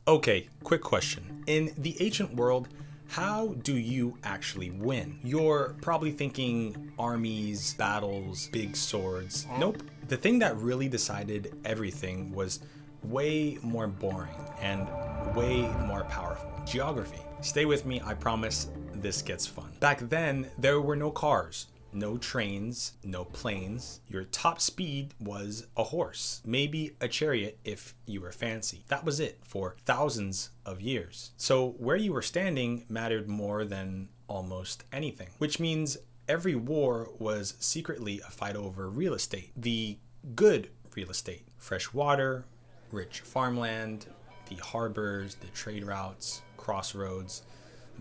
Okay, quick question. In the ancient world, how do you actually win? You're probably thinking armies, battles, big swords. Nope. The thing that really decided everything was way more boring and way more powerful. Geography. Stay with me, I promise this gets fun. Back then, there were no cars, no trains, no planes. Your top speed was a horse, maybe a chariot if you were fancy. That was it for thousands of years. So where you were standing mattered more than almost anything, which means every war was secretly a fight over real estate. The good real estate, fresh water, rich farmland, the harbors, the trade routes, crossroads,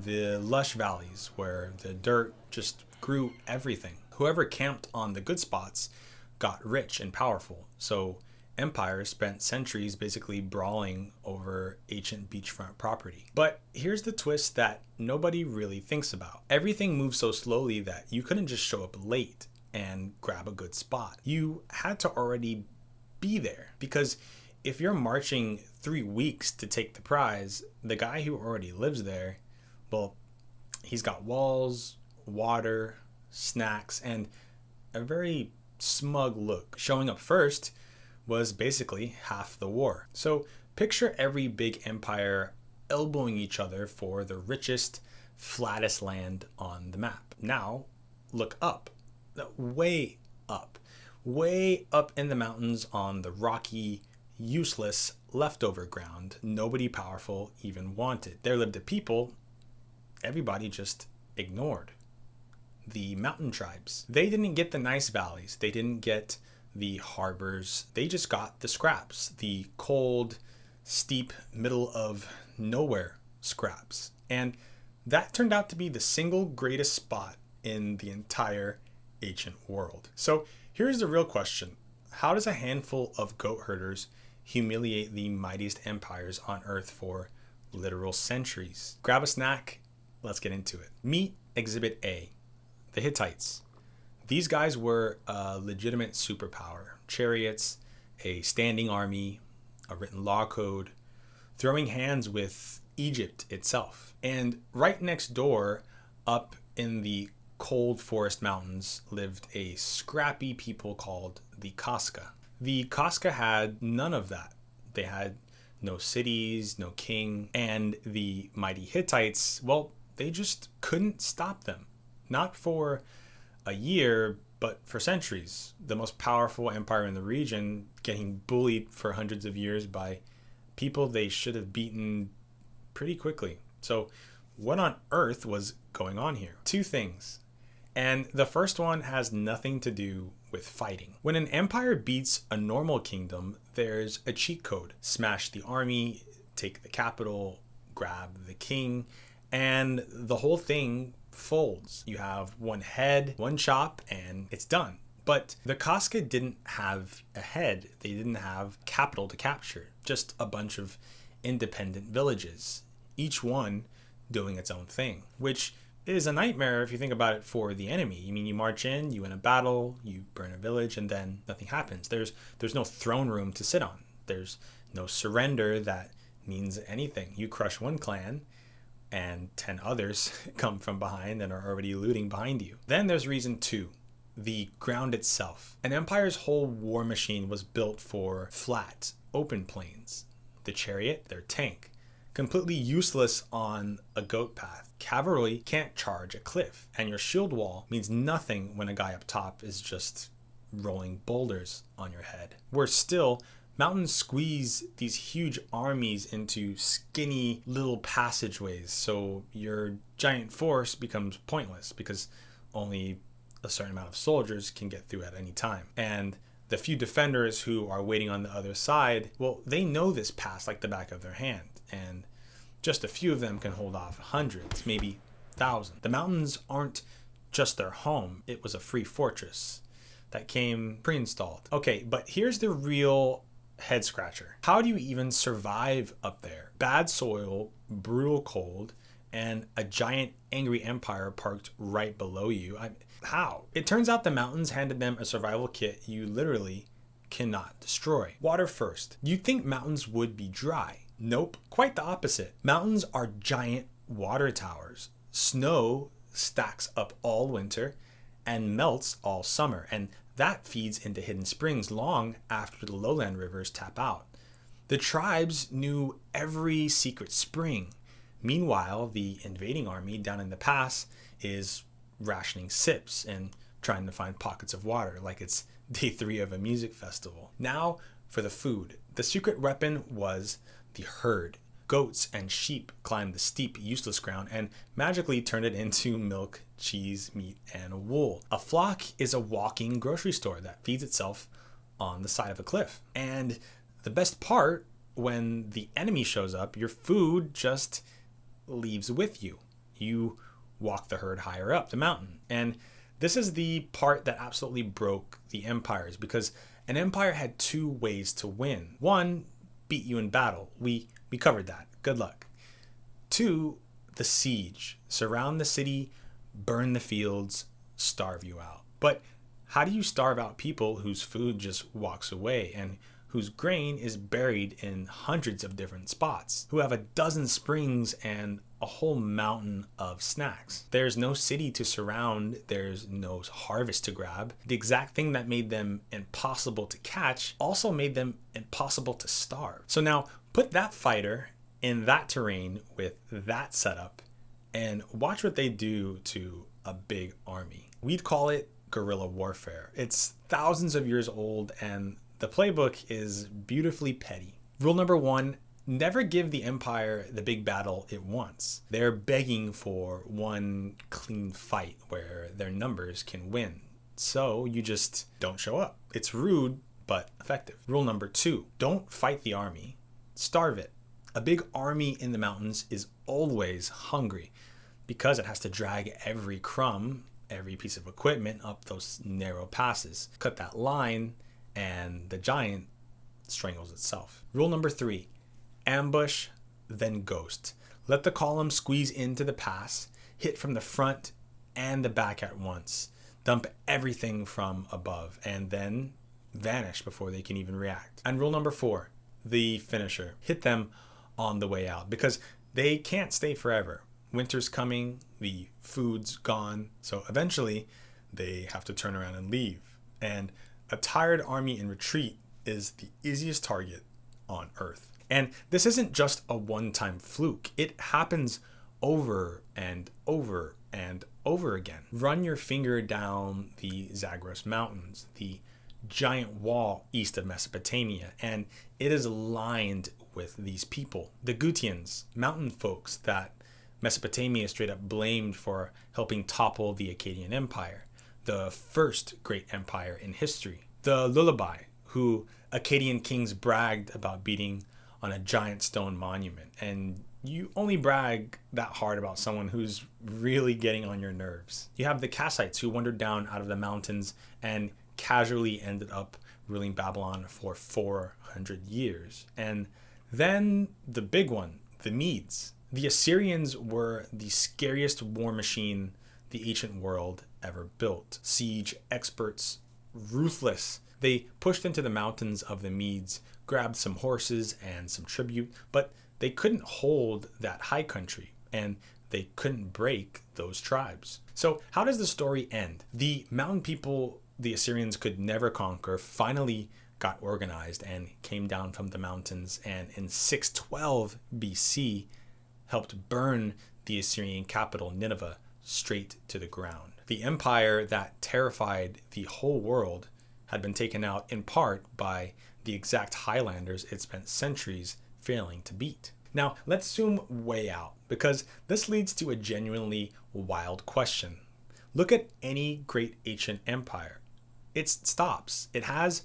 the lush valleys where the dirt just grew everything. Whoever camped on the good spots got rich and powerful. So empires spent centuries basically brawling over ancient beachfront property. But here's the twist that nobody really thinks about. Everything moved so slowly that you couldn't just show up late and grab a good spot. You had to already be there, because if you're marching 3 weeks to take the prize, the guy who already lives there, well, he's got walls, water, snacks, and a very smug look. Showing up first was basically half the war. So picture every big empire elbowing each other for the richest, flattest land on the map. Now look up, way up in the mountains on the rocky, useless leftover ground nobody powerful even wanted. There lived a people everybody just ignored. The mountain tribes. They didn't get the nice valleys. They didn't get the harbors. They just got the scraps, the cold, steep, middle of nowhere scraps. And that turned out to be the single greatest spot in the entire ancient world. So here's the real question. How does a handful of goat herders humiliate the mightiest empires on earth for literal centuries? Grab a snack. Let's get into it. Meet Exhibit A, the Hittites. These guys were a legitimate superpower. Chariots, a standing army, a written law code, throwing hands with Egypt itself. And right next door, up in the cold forest mountains, lived a scrappy people called the Casca. The Casca had none of that. They had no cities, no king, and the mighty Hittites, well, they just couldn't stop them. Not for a year, but for centuries. The most powerful empire in the region getting bullied for hundreds of years by people they should have beaten pretty quickly. So what on earth was going on here? Two things. And the first one has nothing to do with fighting. When an empire beats a normal kingdom, there's a cheat code. Smash the army, take the capital, grab the king, and the whole thing folds. You have one head, one chop, and it's done. But the Casca didn't have a head. They didn't have capital to capture. Just a bunch of independent villages, each one doing its own thing, which is a nightmare if you think about it for the enemy. I mean, you march in, you win a battle, you burn a village, and then nothing happens. There's no throne room to sit on. There's no surrender that means anything. You crush one clan, and 10 others come from behind and are already looting behind you. Then there's reason 2, the ground itself. An empire's whole war machine was built for flat, open plains. The chariot, their tank, completely useless on a goat path. Cavalry can't charge a cliff, and your shield wall means nothing when a guy up top is just rolling boulders on your head. Worse still, mountains squeeze these huge armies into skinny little passageways, so your giant force becomes pointless because only a certain amount of soldiers can get through at any time. And the few defenders who are waiting on the other side, well, they know this pass like the back of their hand, and just a few of them can hold off hundreds, maybe thousands. The mountains aren't just their home. It was a free fortress that came pre-installed. Okay, but here's the real head scratcher. How do you even survive up there? Bad soil, brutal cold, and a giant angry empire parked right below you. How? It turns out the mountains handed them a survival kit you literally cannot destroy. Water first. You'd think mountains would be dry. Nope, quite the opposite. Mountains are giant water towers. Snow stacks up all winter and melts all summer, and that feeds into hidden springs long after the lowland rivers tap out. The tribes knew every secret spring. Meanwhile, the invading army down in the pass is rationing sips and trying to find pockets of water like it's day 3 of a music festival. Now for the food. The secret weapon was the herd. Goats and sheep climbed the steep, useless ground and magically turned it into milk, cheese, meat, and wool. A flock is a walking grocery store that feeds itself on the side of a cliff. And the best part, when the enemy shows up, your food just leaves with you. You walk the herd higher up the mountain. And this is the part that absolutely broke the empires, because an empire had 2 ways to win. 1, beat you in battle. We covered that. Good luck. 2, the siege. Surround the city, burn the fields, starve you out. But how do you starve out people whose food just walks away and whose grain is buried in hundreds of different spots, who have a dozen springs and a whole mountain of snacks? There's no city to surround, there's no harvest to grab. The exact thing that made them impossible to catch also made them impossible to starve. So now put that fighter in that terrain with that setup and watch what they do to a big army. We'd call it guerrilla warfare. It's thousands of years old and the playbook is beautifully petty. Rule number 1, never give the empire the big battle it wants. They're begging for one clean fight where their numbers can win. So you just don't show up. It's rude, but effective. Rule number 2, don't fight the army. Starve it. A big army in the mountains is always hungry because it has to drag every crumb, every piece of equipment up those narrow passes. Cut that line and the giant strangles itself. Rule number 3, ambush, then ghost. Let the column squeeze into the pass, hit from the front and the back at once. Dump everything from above and then vanish before they can even react. And rule number 4, the finisher. Hit them on the way out because they can't stay forever. Winter's coming, the food's gone, so eventually they have to turn around and leave. And a tired army in retreat is the easiest target on Earth. And this isn't just a one-time fluke. It happens over and over and over again. Run your finger down the Zagros Mountains, the giant wall east of Mesopotamia, and it is lined with these people. The Gutians, mountain folks that Mesopotamia straight up blamed for helping topple the Akkadian Empire, the first great empire in history. The Lullaby, who Akkadian kings bragged about beating on a giant stone monument. And you only brag that hard about someone who's really getting on your nerves. You have the Kassites, who wandered down out of the mountains and casually ended up ruling Babylon for 400 years. And then the big one, the Medes. The Assyrians were the scariest war machine the ancient world ever built. Siege experts, ruthless. They pushed into the mountains of the Medes, grabbed some horses and some tribute, but they couldn't hold that high country and they couldn't break those tribes. So how does the story end? The mountain people the Assyrians could never conquer finally got organized and came down from the mountains, and in 612 BC helped burn the Assyrian capital Nineveh straight to the ground. The empire that terrified the whole world had been taken out in part by the exact highlanders it spent centuries failing to beat. Now, let's zoom way out, because this leads to a genuinely wild question. Look at any great ancient empire. It stops. It has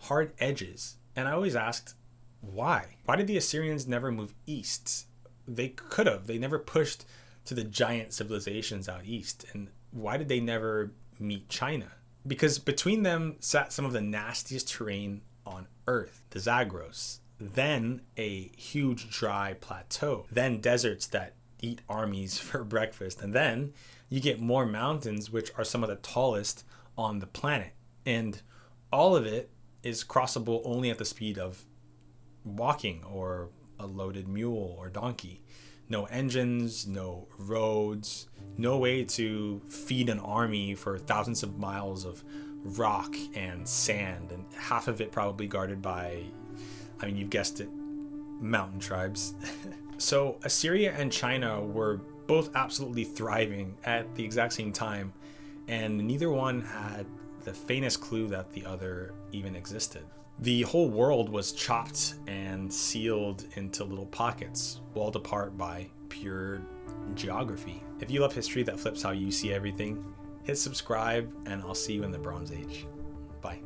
hard edges. And I always asked, why? Why did the Assyrians never move east? They could have. They never pushed to the giant civilizations out east. And why did they never meet China? Because between them sat some of the nastiest terrain on Earth, the Zagros, then a huge dry plateau, then deserts that eat armies for breakfast, and then you get more mountains, which are some of the tallest on the planet. And all of it is crossable only at the speed of walking or a loaded mule or donkey. No engines, no roads, no way to feed an army for thousands of miles of rock and sand, and half of it probably guarded by, I mean, you've guessed it, mountain tribes. So Assyria and China were both absolutely thriving at the exact same time, and neither one had the faintest clue that the other even existed. The whole world was chopped and sealed into little pockets, walled apart by pure geography. If you love history that flips how you see everything, hit subscribe, and I'll see you in the Bronze Age. Bye.